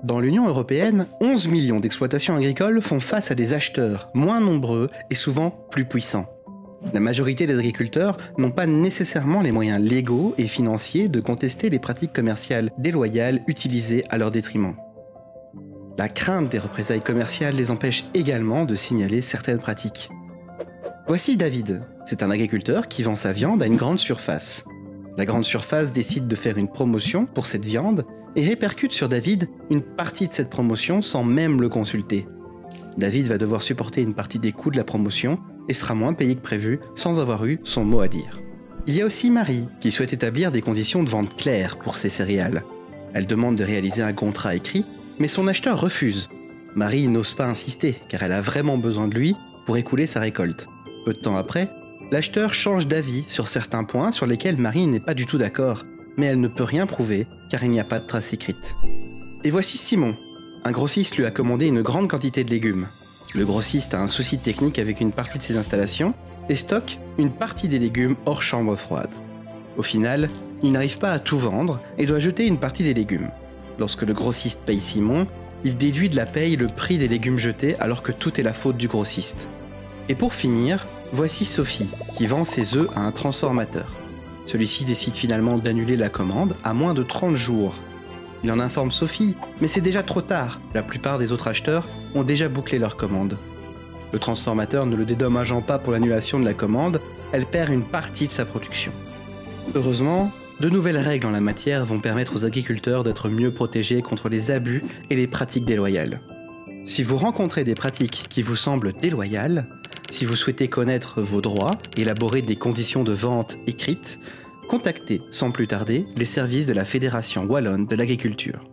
Dans l'Union européenne, 11 millions d'exploitations agricoles font face à des acheteurs moins nombreux et souvent plus puissants. La majorité des agriculteurs n'ont pas nécessairement les moyens légaux et financiers de contester les pratiques commerciales déloyales utilisées à leur détriment. La crainte des représailles commerciales les empêche également de signaler certaines pratiques. Voici David, c'est un agriculteur qui vend sa viande à une grande surface. La grande surface décide de faire une promotion pour cette viande et répercute sur David une partie de cette promotion sans même le consulter. David va devoir supporter une partie des coûts de la promotion et sera moins payé que prévu sans avoir eu son mot à dire. Il y a aussi Marie qui souhaite établir des conditions de vente claires pour ses céréales. Elle demande de réaliser un contrat écrit, mais son acheteur refuse. Marie n'ose pas insister car elle a vraiment besoin de lui pour écouler sa récolte. Peu de temps après, l'acheteur change d'avis sur certains points sur lesquels Marie n'est pas du tout d'accord, mais elle ne peut rien prouver car il n'y a pas de trace écrite. Et voici Simon. Un grossiste lui a commandé une grande quantité de légumes. Le grossiste a un souci technique avec une partie de ses installations et stocke une partie des légumes hors chambre froide. Au final, il n'arrive pas à tout vendre et doit jeter une partie des légumes. Lorsque le grossiste paye Simon, il déduit de la paye le prix des légumes jetés alors que tout est la faute du grossiste. Et pour finir, voici Sophie qui vend ses œufs à un transformateur. Celui-ci décide finalement d'annuler la commande à moins de 30 jours. Il en informe Sophie, mais c'est déjà trop tard. La plupart des autres acheteurs ont déjà bouclé leur commande. Le transformateur ne le dédommageant pas pour l'annulation de la commande, elle perd une partie de sa production. Heureusement, de nouvelles règles en la matière vont permettre aux agriculteurs d'être mieux protégés contre les abus et les pratiques déloyales. Si vous rencontrez des pratiques qui vous semblent déloyales, si vous souhaitez connaître vos droits, élaborer des conditions de vente écrites, contactez sans plus tarder les services de la Fédération Wallonne de l'Agriculture.